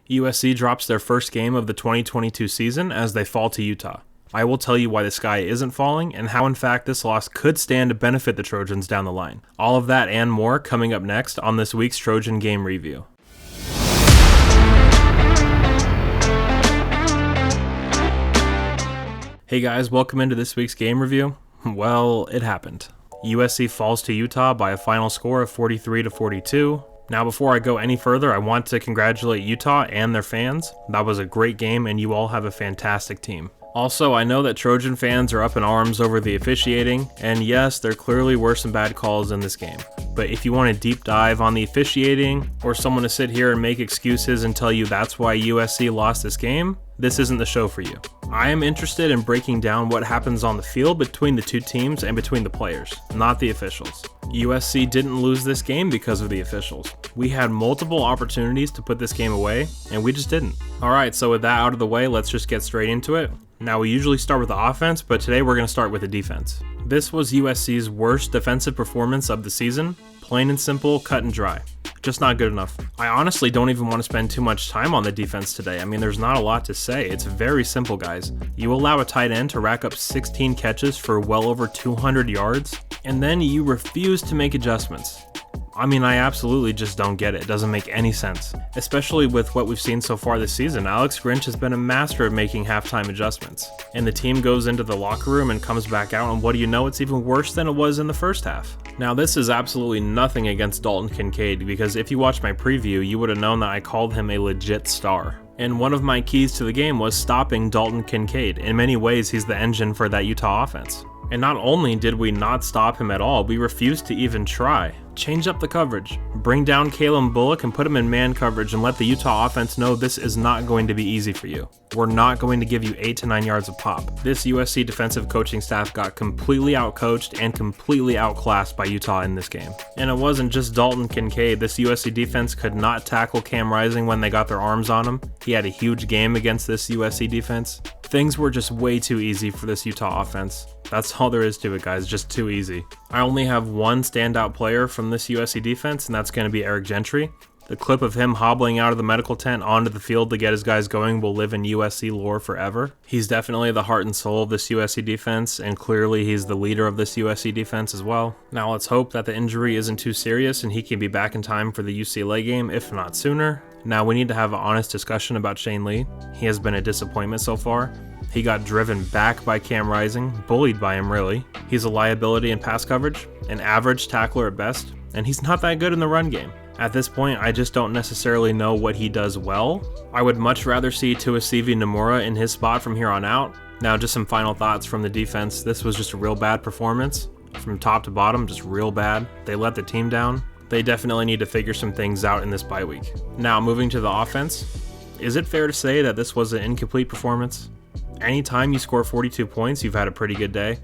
USC drops their first game of the 2022 season as they fall to Utah. I will tell you why the sky isn't falling and how in fact this loss could stand to benefit the Trojans down the line. All of that and more coming up next on this week's Trojan Game Review. Hey guys, welcome into this week's game review. Well, it happened. USC falls to Utah by a final score of 43-42. Now before I go any further, I want to congratulate Utah and their fans. That was a great game and you all have a fantastic team. Also, I know that Trojan fans are up in arms over the officiating, and yes, there clearly were some bad calls in this game. But if you want a deep dive on the officiating, or someone to sit here and make excuses and tell you that's why USC lost this game, this isn't the show for you. I am interested in breaking down what happens on the field between the two teams and between the players, not the officials. USC didn't lose this game because of the officials. We had multiple opportunities to put this game away, and we just didn't. Alright, so with that out of the way, let's just get straight into it. Now we usually start with the offense, but today we're going to start with the defense. This was USC's worst defensive performance of the season. Plain and simple, cut and dry. Just not good enough. I honestly don't even want to spend too much time on the defense today. I mean, there's not a lot to say. It's very simple, guys. You allow a tight end to rack up 16 catches for well over 200 yards, and then you refuse to make adjustments. I mean, I absolutely just don't get it. It doesn't make any sense. Especially with what we've seen so far this season. Alex Grinch has been a master of making halftime adjustments. And the team goes into the locker room and comes back out, and what do you know? It's even worse than it was in the first half. Now, this is absolutely nothing against Dalton Kincaid, because if you watched my preview, you would have known that I called him a legit star. And one of my keys to the game was stopping Dalton Kincaid. In many ways, he's the engine for that Utah offense. And not only did we not stop him at all, we refused to even try. Change up the coverage. Bring down Caleb Bullock and put him in man coverage and let the Utah offense know this is not going to be easy for you. We're not going to give you 8 to 9 yards of pop. This USC defensive coaching staff got completely outcoached and completely outclassed by Utah in this game. And it wasn't just Dalton Kincaid. This USC defense could not tackle Cam Rising when they got their arms on him. He had a huge game against this USC defense. Things were just way too easy for this Utah offense. That's all there is to it, guys, just too easy. I only have one standout player from this USC defense, and that's going to be Eric Gentry. The clip of him hobbling out of the medical tent onto the field to get his guys going will live in USC lore forever. He's definitely the heart and soul of this USC defense, and clearly he's the leader of this USC defense as well. Now let's hope that the injury isn't too serious and he can be back in time for the UCLA game, if not sooner. Now we need to have an honest discussion about Shane Lee. He has been a disappointment so far. He got driven back by Cam Rising, bullied by him really. He's a liability in pass coverage, an average tackler at best, and he's not that good in the run game. At this point, I just don't necessarily know what he does well. I would much rather see Tuasivi Nomura in his spot from here on out. Now just some final thoughts from the defense. This was just a real bad performance. From top to bottom, just real bad. They let the team down. They definitely need to figure some things out in this bye week. Now moving to the offense, is it fair to say that this was an incomplete performance? Anytime you score 42 points, you've had a pretty good day.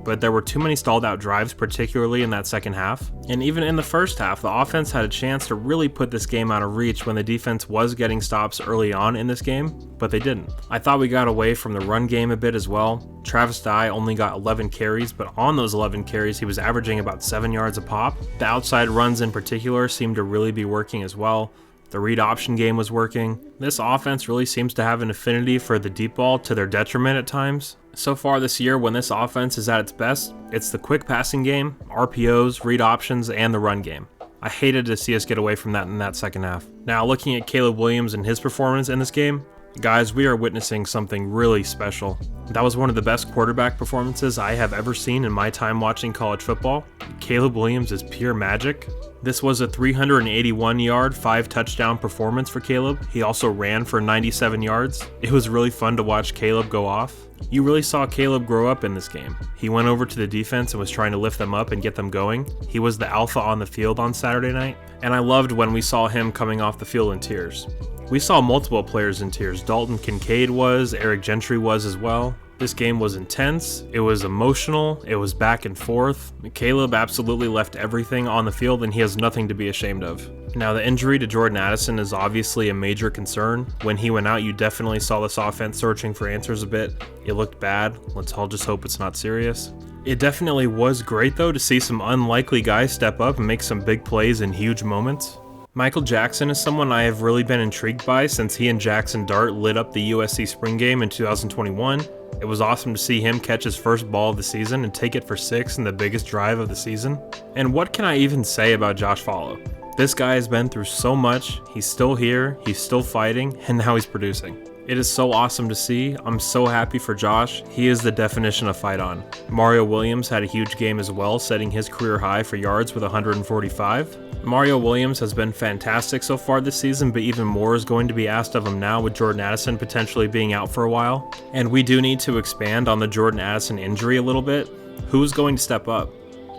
But there were too many stalled out drives, particularly in that second half. And even in the first half, the offense had a chance to really put this game out of reach when the defense was getting stops early on in this game, but they didn't. I thought we got away from the run game a bit as well. Travis Dye only got 11 carries, but on those 11 carries, he was averaging about 7 yards a pop. The outside runs in particular seemed to really be working as well. The read option game was working. This offense really seems to have an affinity for the deep ball to their detriment at times. So far this year, when this offense is at its best, it's the quick passing game, RPOs, read options, and the run game. I hated to see us get away from that in that second half. Now looking at Caleb Williams and his performance in this game, guys, we are witnessing something really special. That was one of the best quarterback performances I have ever seen in my time watching college football. Caleb Williams is pure magic. This was a 381-yard, 5-touchdown performance for Caleb. He also ran for 97 yards. It was really fun to watch Caleb go off. You really saw Caleb grow up in this game. He went over to the defense and was trying to lift them up and get them going. He was the alpha on the field on Saturday night, and I loved when we saw him coming off the field in tears. We saw multiple players in tears. Dalton Kincaid was, Eric Gentry was as well. This game was intense, it was emotional, it was back and forth. Caleb absolutely left everything on the field and he has nothing to be ashamed of. Now the injury to Jordan Addison is obviously a major concern. When he went out, you definitely saw this offense searching for answers a bit. It looked bad, let's all just hope it's not serious. It definitely was great though to see some unlikely guys step up and make some big plays in huge moments. Michael Jackson is someone I have really been intrigued by since he and Jackson Dart lit up the USC spring game in 2021. It was awesome to see him catch his first ball of the season and take it for 6 in the biggest drive of the season. And what can I even say about Josh Follow? This guy has been through so much, he's still here, he's still fighting, and now he's producing. It is so awesome to see. I'm so happy for Josh. He is the definition of fight on. Mario Williams had a huge game as well, setting his career high for yards with 145. Mario Williams has been fantastic so far this season, but even more is going to be asked of him now with Jordan Addison potentially being out for a while. And we do need to expand on the Jordan Addison injury a little bit. Who's going to step up?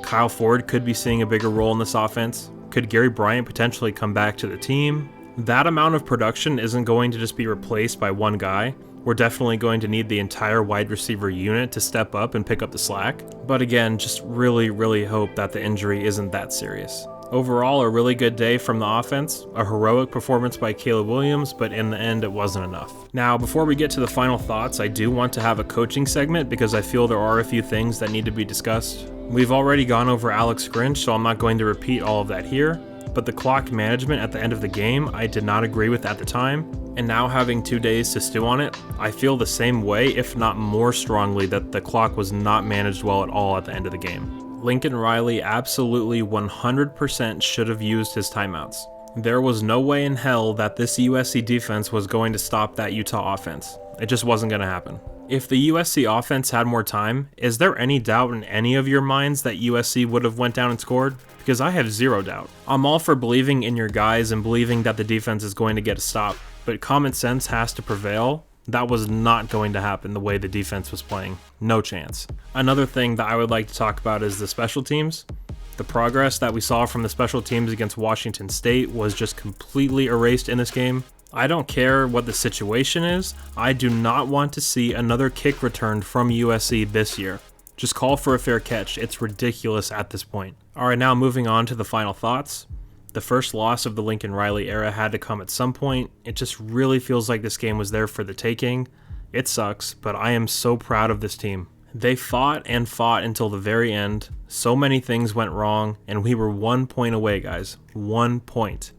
Kyle Ford could be seeing a bigger role in this offense. Could Gary Bryant potentially come back to the team? That amount of production isn't going to just be replaced by one guy. We're definitely going to need the entire wide receiver unit to step up and pick up the slack. But again, just really hope that the injury isn't that serious. Overall, a really good day from the offense, a heroic performance by Caleb Williams, but in the end, it wasn't enough. Now, before we get to the final thoughts, I do want to have a coaching segment because I feel there are a few things that need to be discussed. We've already gone over Alex Grinch, so I'm not going to repeat all of that here, but the clock management at the end of the game, I did not agree with at the time, and now having 2 days to stew on it, I feel the same way, if not more strongly, that the clock was not managed well at all at the end of the game. Lincoln Riley absolutely 100% should have used his timeouts. There was no way in hell that this USC defense was going to stop that Utah offense. It just wasn't going to happen. If the USC offense had more time, is there any doubt in any of your minds that USC would have went down and scored? Because I have zero doubt. I'm all for believing in your guys and believing that the defense is going to get a stop, but common sense has to prevail. That was not going to happen the way the defense was playing. No chance. Another thing that I would like to talk about is the special teams. The progress that we saw from the special teams against Washington State was just completely erased in this game. I don't care what the situation is. I do not want to see another kick returned from USC this year. Just call for a fair catch. It's ridiculous at this point. Alright, now moving on to the final thoughts. The first loss of the Lincoln Riley era had to come at some point. It just really feels like this game was there for the taking. It sucks, but I am so proud of this team. They fought and fought until the very end. So many things went wrong, and we were 1 point away, guys. 1 point.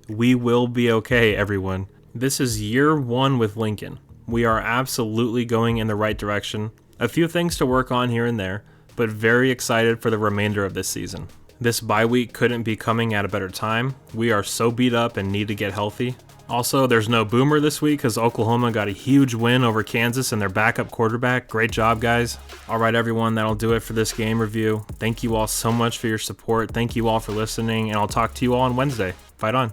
We will be okay, everyone. This is year 1 with Lincoln. We are absolutely going in the right direction. A few things to work on here and there, but very excited for the remainder of this season. This bye week couldn't be coming at a better time. We are so beat up and need to get healthy. Also, there's no Boomer this week because Oklahoma got a huge win over Kansas and their backup quarterback. Great job, guys. All right, everyone, that'll do it for this game review. Thank you all so much for your support. Thank you all for listening, and I'll talk to you all on Wednesday. Fight on.